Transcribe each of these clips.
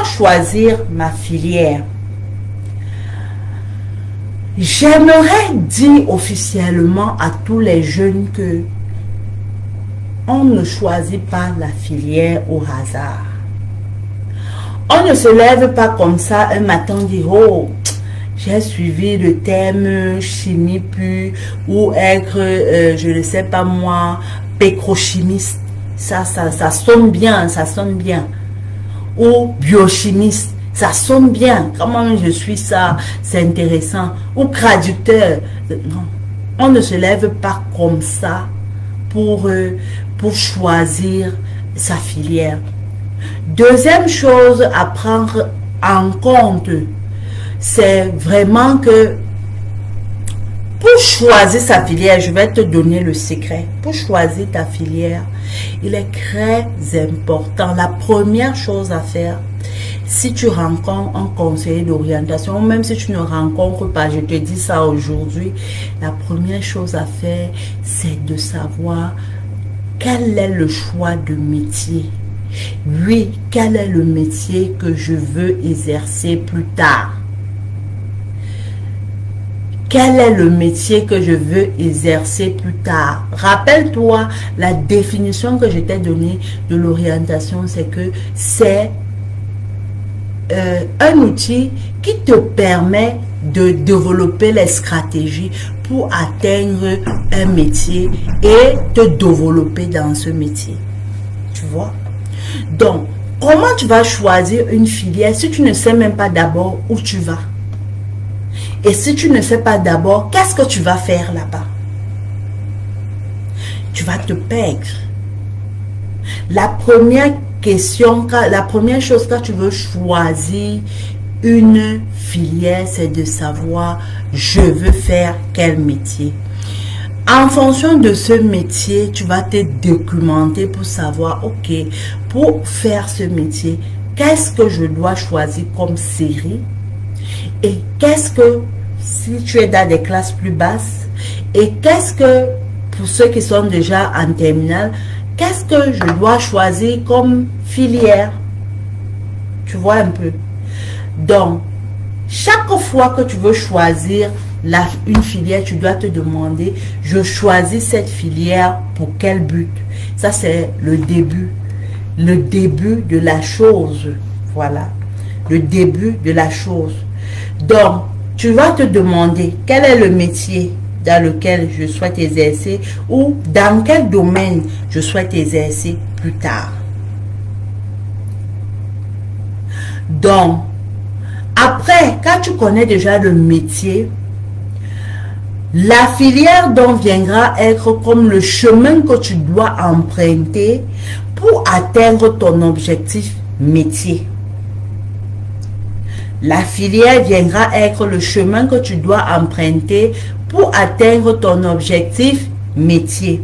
Comment choisir ma filière? J'aimerais dire officiellement à tous les jeunes que on ne choisit pas la filière au hasard. On ne se lève pas comme ça un matin et dit, oh, j'ai suivi le thème chimie pure ou être, je ne sais pas moi, pétrochimiste. Ça sonne bien, ça sonne bien. Ou biochimiste. Ça sonne bien. Comment je suis ça? C'est intéressant. Ou traducteur. Non. On ne se lève pas comme ça pour choisir sa filière. Deuxième chose à prendre en compte, c'est vraiment que pour choisir sa filière, je vais te donner le secret. Pour choisir ta filière, il est très important. La première chose à faire, si tu rencontres un conseiller d'orientation, même si tu ne rencontres pas, je te dis ça aujourd'hui, la première chose à faire, c'est de savoir quel est le choix de métier. Oui, quel est le métier que je veux exercer plus tard? Quel est le métier que je veux exercer plus tard? Rappelle-toi, la définition que je t'ai donnée de l'orientation, c'est que c'est un outil qui te permet de développer les stratégies pour atteindre un métier et te développer dans ce métier. Tu vois? Donc, comment tu vas choisir une filière si tu ne sais même pas d'abord où tu vas? Et si tu ne sais pas d'abord, qu'est-ce que tu vas faire là-bas? Tu vas te perdre. La première question, la première chose quand tu veux choisir une filière, c'est de savoir je veux faire quel métier. En fonction de ce métier, tu vas te documenter pour savoir, ok, pour faire ce métier, qu'est-ce que je dois choisir comme série? Et qu'est-ce que, si tu es dans des classes plus basses, et qu'est-ce que, pour ceux qui sont déjà en terminale, qu'est-ce que je dois choisir comme filière? Tu vois un peu. Donc, chaque fois que tu veux choisir une filière, tu dois te demander, je choisis cette filière pour quel but? Ça, c'est le début de la chose. Voilà, le début de la chose. Donc, tu vas te demander quel est le métier dans lequel je souhaite exercer ou dans quel domaine je souhaite exercer plus tard. Donc, après, quand tu connais déjà le métier, la filière dont viendra être comme le chemin que tu dois emprunter pour atteindre ton objectif métier. La filière viendra être le chemin que tu dois emprunter pour atteindre ton objectif métier.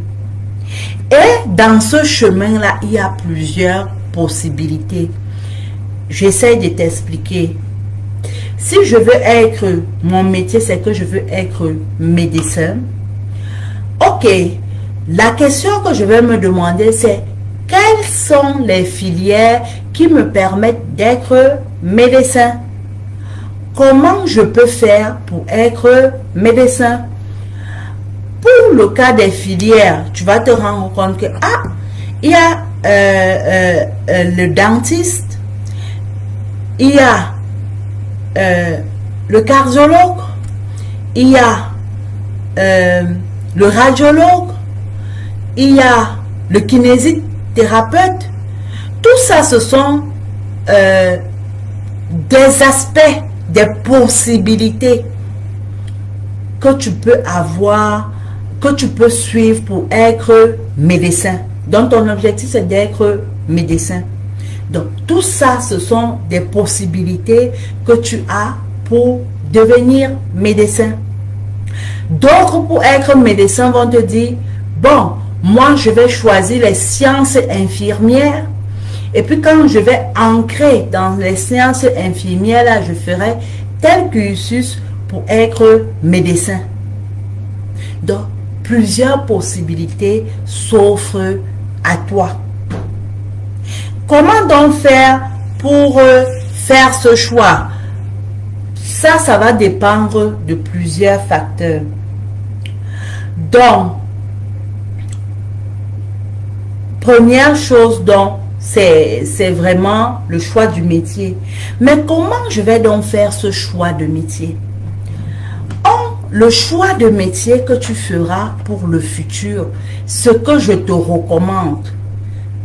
Et dans ce chemin-là, il y a plusieurs possibilités. J'essaie de t'expliquer. Si je veux être, mon métier, c'est que je veux être médecin. Ok, la question que je vais me demander, c'est quelles sont les filières qui me permettent d'être médecin? Comment je peux faire pour être médecin? Pour le cas des filières, tu vas te rendre compte que il y a le dentiste, il y a le cardiologue, il y a le radiologue, il y a le kinésithérapeute. Tout ça, ce sont des aspects, des possibilités que tu peux avoir, que tu peux suivre pour être médecin. Donc, ton objectif, c'est d'être médecin. Donc, tout ça, ce sont des possibilités que tu as pour devenir médecin. D'autres, pour être médecin, vont te dire, bon, moi, je vais choisir les sciences infirmières. Et puis, quand je vais ancrer dans les sciences infirmières, là, je ferai tel cursus pour être médecin. Donc, plusieurs possibilités s'offrent à toi. Comment donc faire pour faire ce choix? Ça va dépendre de plusieurs facteurs. Donc, première chose, donc, c'est vraiment le choix du métier. Mais comment je vais donc faire ce choix de métier? Le choix de métier que tu feras pour le futur, ce que je te recommande,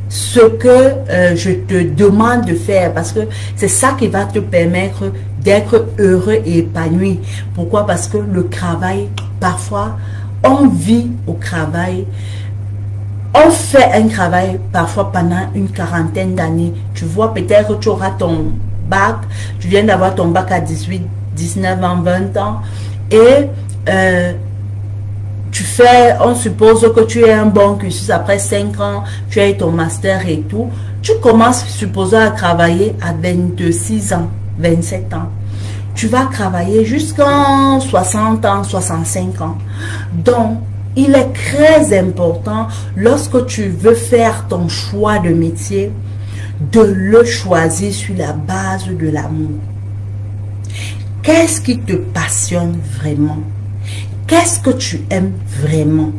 ce que je te demande de faire, parce que c'est ça qui va te permettre d'être heureux et épanoui. Pourquoi? Parce que le travail, parfois, on vit au travail, on fait un travail parfois pendant une quarantaine d'années. Tu vois, peut-être que tu auras ton bac, tu viens d'avoir ton bac à 18, 19 ans, 20 ans, et tu fais, on suppose que tu es un bon cursus, après 5 ans, tu as eu ton master et tout, tu commences, supposons, à travailler à 26 ans, 27 ans. Tu vas travailler jusqu'en 60 ans, 65 ans. Donc, il est très important, lorsque tu veux faire ton choix de métier, de le choisir sur la base de l'amour. Qu'est-ce qui te passionne vraiment? Qu'est-ce que tu aimes vraiment?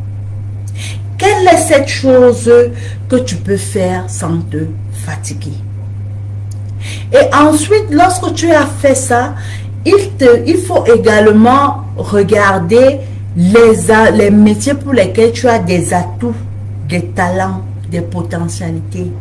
Quelle est cette chose que tu peux faire sans te fatiguer? Et ensuite, lorsque tu as fait ça, il faut également regarder les métiers pour lesquels tu as des atouts, des talents, des potentialités.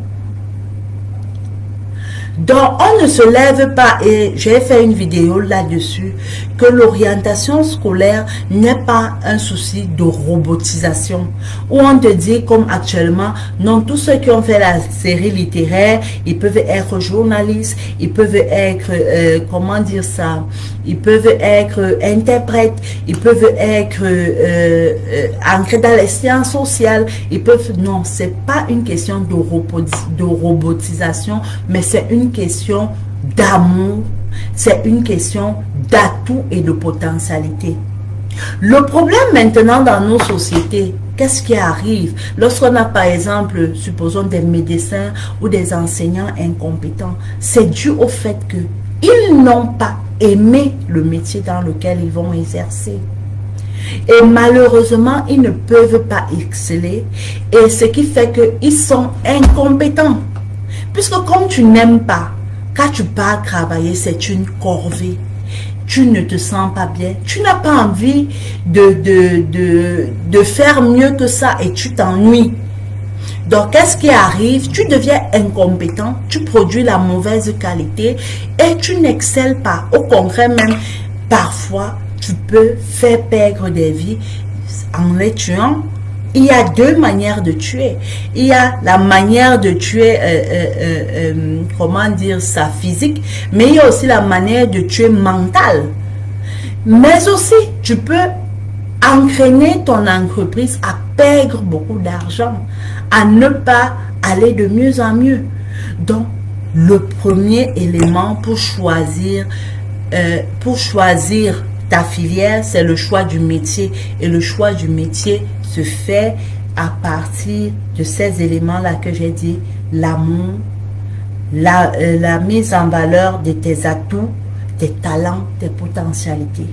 Donc, on ne se lève pas, et j'ai fait une vidéo là-dessus, que l'orientation scolaire n'est pas un souci de robotisation, où on te dit, comme actuellement, non, tous ceux qui ont fait la série littéraire, ils peuvent être journalistes, ils peuvent être, comment dire ça, ils peuvent être interprètes, ils peuvent être ancrés dans les sciences sociales, ils peuvent, non, c'est pas une question de robotisation, mais c'est une question d'amour, c'est une question d'atout et de potentialité. Le problème maintenant dans nos sociétés, qu'est-ce qui arrive lorsqu'on a par exemple, supposons des médecins ou des enseignants incompétents? C'est dû au fait qu'ils n'ont pas aimé le métier dans lequel ils vont exercer. Et malheureusement, ils ne peuvent pas exceller, et ce qui fait qu'ils sont incompétents. Puisque comme tu n'aimes pas, quand tu pars travailler, c'est une corvée. Tu ne te sens pas bien. Tu n'as pas envie de faire mieux que ça et tu t'ennuies. Donc, qu'est-ce qui arrive? Tu deviens incompétent, tu produis la mauvaise qualité et tu n'excelles pas. Au contraire même, parfois, tu peux faire perdre des vies en les tuant. Il y a deux manières de tuer. Il y a la manière de tuer, comment dire ça, physique, mais il y a aussi la manière de tuer mentale. Mais aussi, tu peux entraîner ton entreprise à perdre beaucoup d'argent, à ne pas aller de mieux en mieux. Donc, le premier élément pour choisir ta filière, c'est le choix du métier. Et le choix du métier se fait à partir de ces éléments-là que j'ai dit, l'amour, la mise en valeur de tes atouts, tes talents, tes potentialités.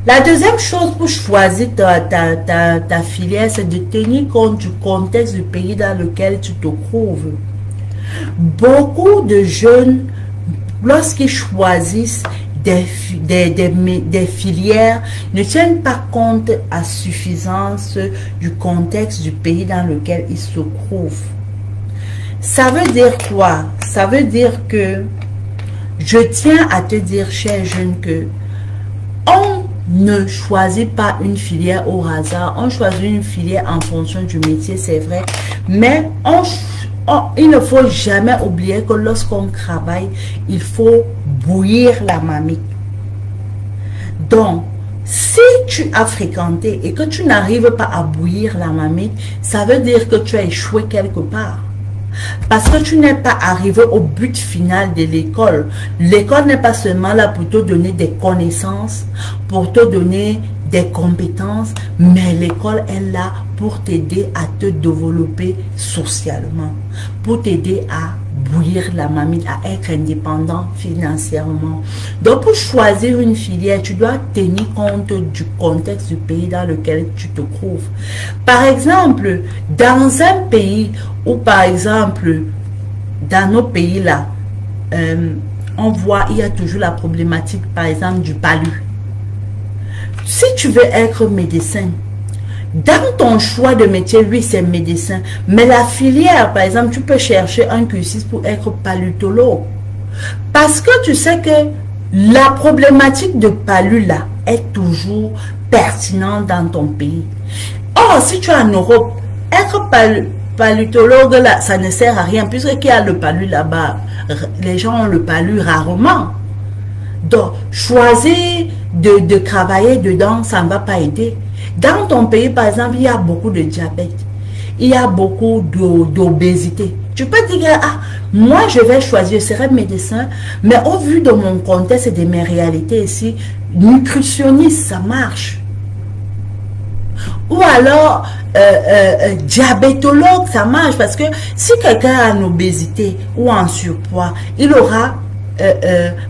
La deuxième chose pour choisir ta filière, c'est de tenir compte du contexte du pays dans lequel tu te trouves. Beaucoup de jeunes, lorsqu'ils choisissent des filières, ne tiennent pas compte à suffisance du contexte du pays dans lequel ils se trouvent. Ça veut dire quoi? Ça veut dire que je tiens à te dire, cher jeune, que on ne choisit pas une filière au hasard. On choisit une filière en fonction du métier, c'est vrai, mais il ne faut jamais oublier que lorsqu'on travaille, il faut bouillir la marmite. Donc, si tu as fréquenté et que tu n'arrives pas à bouillir la marmite, ça veut dire que tu as échoué quelque part. Parce que tu n'es pas arrivé au but final de l'école. L'école n'est pas seulement là pour te donner des connaissances, pour te donner des compétences, mais l'école est là pour t'aider à te développer socialement, pour t'aider à bouillir la marmite, à être indépendant financièrement. Donc, pour choisir une filière, tu dois tenir compte du contexte du pays dans lequel tu te trouves. Par exemple, dans un pays où, par exemple, dans nos pays-là, on voit, il y a toujours la problématique, par exemple, du palu. Si tu veux être médecin, dans ton choix de métier, oui, c'est médecin. Mais la filière, par exemple, tu peux chercher un cursus pour être paludologue. Parce que tu sais que la problématique de palu, là, est toujours pertinente dans ton pays. Or, si tu es en Europe, être paludologue, là, ça ne sert à rien. Puisqu'il y a le palu là-bas, les gens ont le palu rarement. Donc, choisir de travailler dedans, ça ne va pas aider. Dans ton pays, par exemple, il y a beaucoup de diabète. Il y a beaucoup d'obésité. Tu peux dire, ah, moi je vais choisir, je serai médecin, mais au vu de mon contexte et de mes réalités ici, nutritionniste, ça marche. Ou alors, diabétologue, ça marche, parce que si quelqu'un a une obésité ou en surpoids, il aura...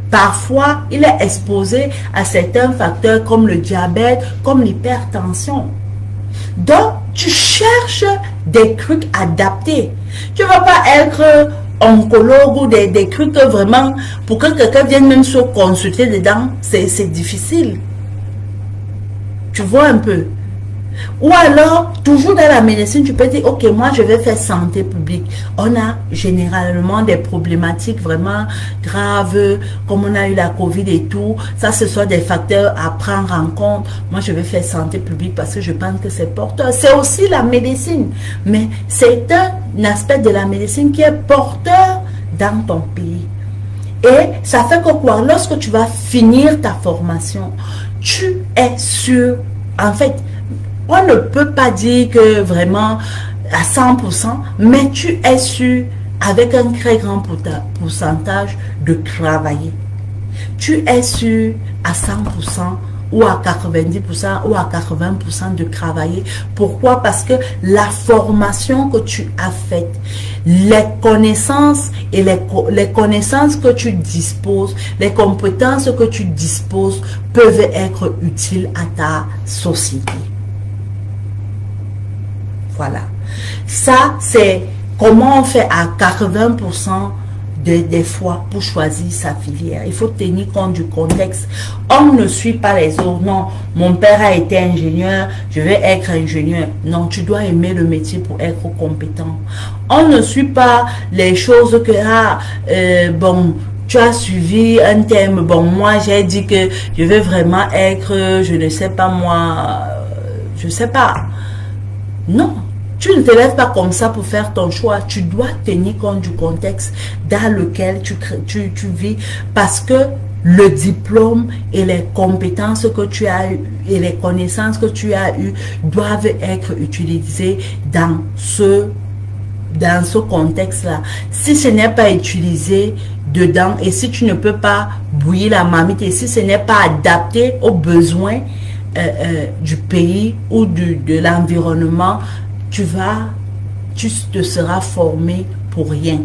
parfois, il est exposé à certains facteurs comme le diabète, comme l'hypertension. Donc, tu cherches des trucs adaptés. Tu ne vas pas être oncologue ou des trucs vraiment, pour que quelqu'un vienne même se consulter dedans, c'est difficile. Tu vois un peu. Ou alors, toujours dans la médecine, tu peux dire, ok, moi je vais faire santé publique. On a généralement des problématiques vraiment graves, comme on a eu la Covid et tout. Ça, ce sont des facteurs à prendre en compte. Moi, je vais faire santé publique parce que je pense que c'est porteur. C'est aussi la médecine. Mais c'est un aspect de la médecine qui est porteur dans ton pays. Et ça fait que quoi? Lorsque tu vas finir ta formation, tu es sûr, en fait, on ne peut pas dire que vraiment à 100%, mais tu es sûr avec un très grand pourcentage de travailler. Tu es sûr à 100% ou à 90% ou à 80% de travailler. Pourquoi? Parce que la formation que tu as faite, les connaissances et les connaissances que tu disposes, les compétences que tu disposes peuvent être utiles à ta société. Voilà. Ça, c'est comment on fait à 80% des fois pour choisir sa filière. Il faut tenir compte du contexte. On ne suit pas les autres. Non, mon père a été ingénieur, je vais être ingénieur. Non, tu dois aimer le métier pour être compétent. On ne suit pas les choses que, bon, tu as suivi un thème. Bon, moi, j'ai dit que je vais vraiment être, je ne sais pas moi, je ne sais pas. Non. Tu ne te lèves pas comme ça pour faire ton choix. Tu dois tenir compte du contexte dans lequel tu vis, parce que le diplôme et les compétences que tu as eues et les connaissances que tu as eues doivent être utilisées dans ce contexte-là. Si ce n'est pas utilisé dedans et si tu ne peux pas bouillir la marmite et si ce n'est pas adapté aux besoins du pays ou de l'environnement, tu te seras formé pour rien.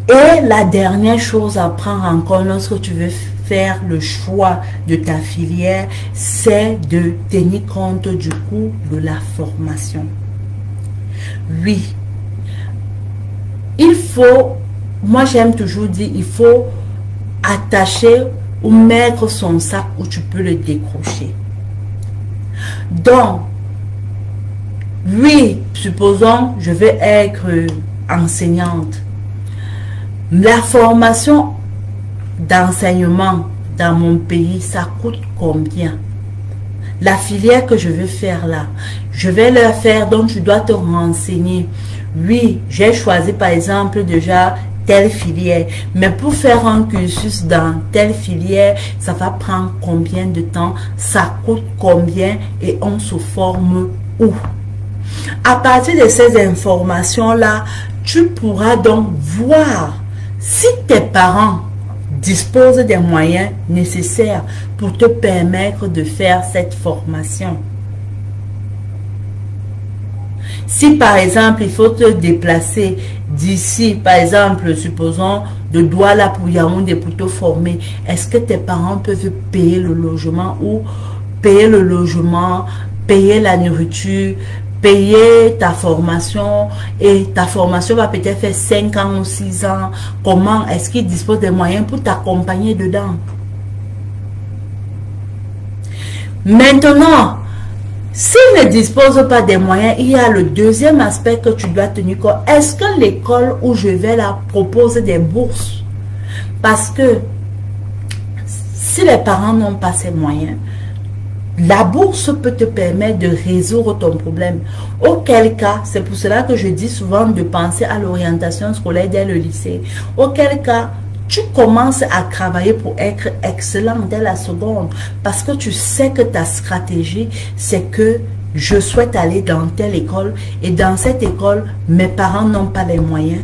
Et la dernière chose à prendre en compte lorsque tu veux faire le choix de ta filière, c'est de tenir compte du coût de la formation. Oui, il faut, moi j'aime toujours dire, il faut attacher ou mettre son sac où tu peux le décrocher. Donc, oui, supposons, je vais être enseignante. La formation d'enseignement dans mon pays, ça coûte combien? La filière que je veux faire là, je vais le faire, donc tu dois te renseigner. Oui, j'ai choisi par exemple déjà telle filière, mais pour faire un cursus dans telle filière, ça va prendre combien de temps? Ça coûte combien? Et on se forme où? À partir de ces informations-là, tu pourras donc voir si tes parents disposent des moyens nécessaires pour te permettre de faire cette formation. Si par exemple, il faut te déplacer d'ici, par exemple, supposons de Douala pour Yaoundé pour te former, est-ce que tes parents peuvent payer le logement ou payer le logement, payer la nourriture, payer ta formation, et ta formation va peut-être faire 5 ans ou 6 ans. Comment est-ce qu'ils disposent des moyens pour t'accompagner dedans? Maintenant, s'ils ne disposent pas des moyens, il y a le deuxième aspect que tu dois tenir compte. Est-ce que l'école où je vais là propose des bourses? Parce que si les parents n'ont pas ces moyens, la bourse peut te permettre de résoudre ton problème. Auquel cas, c'est pour cela que je dis souvent de penser à l'orientation scolaire dès le lycée. Auquel cas, tu commences à travailler pour être excellent dès la seconde. Parce que tu sais que ta stratégie, c'est que je souhaite aller dans telle école. Et dans cette école, mes parents n'ont pas les moyens.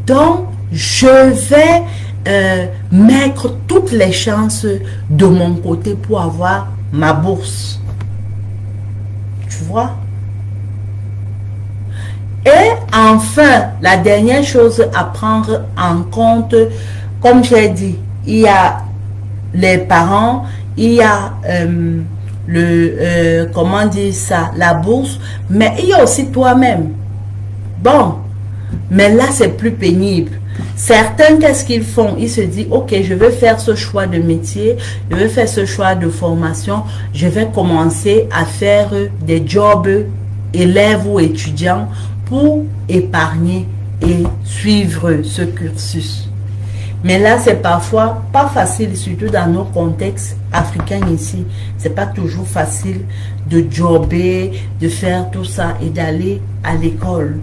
Donc, je vais mettre toutes les chances de mon côté pour avoir ma bourse. Tu vois? Et enfin, la dernière chose à prendre en compte, comme j'ai dit, il y a les parents, il y a comment dire ça, la bourse, mais il y a aussi toi-même. Bon, mais là c'est plus pénible. Certains, qu'est-ce qu'ils font? Ils se disent, ok, je vais faire ce choix de métier, je vais faire ce choix de formation, je vais commencer à faire des jobs élèves ou étudiants pour épargner et suivre ce cursus. Mais là, c'est parfois pas facile, surtout dans nos contextes africains ici. C'est pas toujours facile de jobber, de faire tout ça et d'aller à l'école,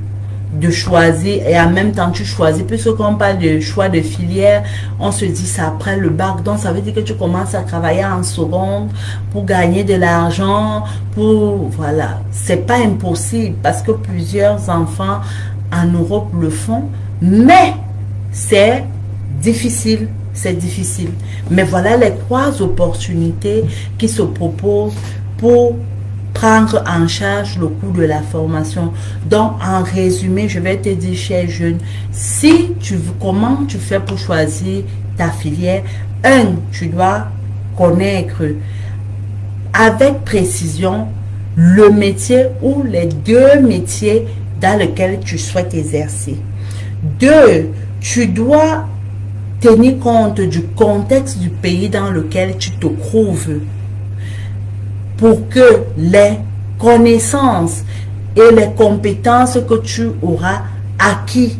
de choisir, et en même temps tu choisis, puisque quand on parle de choix de filière, on se dit ça après le bac, donc ça veut dire que tu commences à travailler en seconde pour gagner de l'argent, pour, voilà, c'est pas impossible parce que plusieurs enfants en Europe le font, mais c'est difficile, c'est difficile. Mais voilà les 3 opportunités qui se proposent pour prendre en charge le coût de la formation. Donc, en résumé, je vais te dire, cher jeune, si tu veux, comment tu fais pour choisir ta filière? Tu dois connaître avec précision le métier ou les 2 métiers dans lesquels tu souhaites exercer. 2, tu dois tenir compte du contexte du pays dans lequel tu te trouves, pour que les connaissances et les compétences que tu auras acquis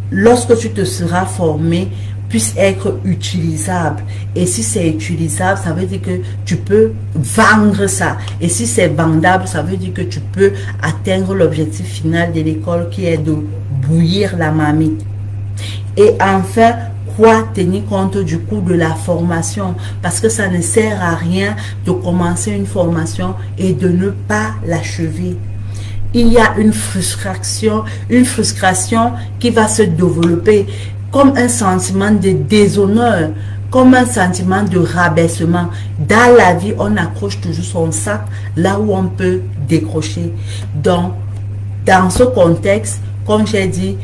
lorsque tu te seras formé puissent être utilisables. Et si c'est utilisable, ça veut dire que tu peux vendre ça. Et si c'est vendable, ça veut dire que tu peux atteindre l'objectif final de l'école qui est de bouillir la marmite. Et enfin, tenir compte du coût de la formation, parce que ça ne sert à rien de commencer une formation et de ne pas l'achever. Il y a une frustration qui va se développer comme un sentiment de déshonneur, comme un sentiment de rabaissement. Dans la vie, on accroche toujours son sac là où on peut décrocher. Donc, dans ce contexte, comme j'ai dit,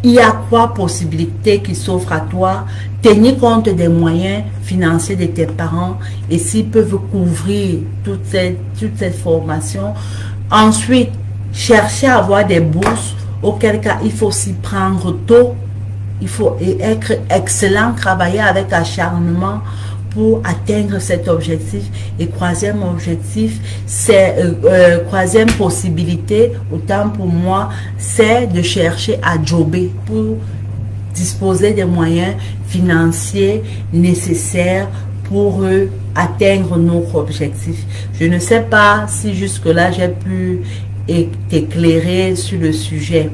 il y a 3 possibilités qui s'offrent à toi. Tenir compte des moyens financiers de tes parents et s'ils peuvent couvrir toute cette formation. Ensuite, chercher à avoir des bourses, auquel cas il faut s'y prendre tôt. Il faut être excellent, travailler avec acharnement pour atteindre cet objectif. Et 3e objectif, c'est 3e possibilité, autant pour moi, c'est de chercher à jobber pour disposer des moyens financiers nécessaires pour atteindre notre objectif. Je ne sais pas si jusque-là j'ai pu t'éclairer sur le sujet.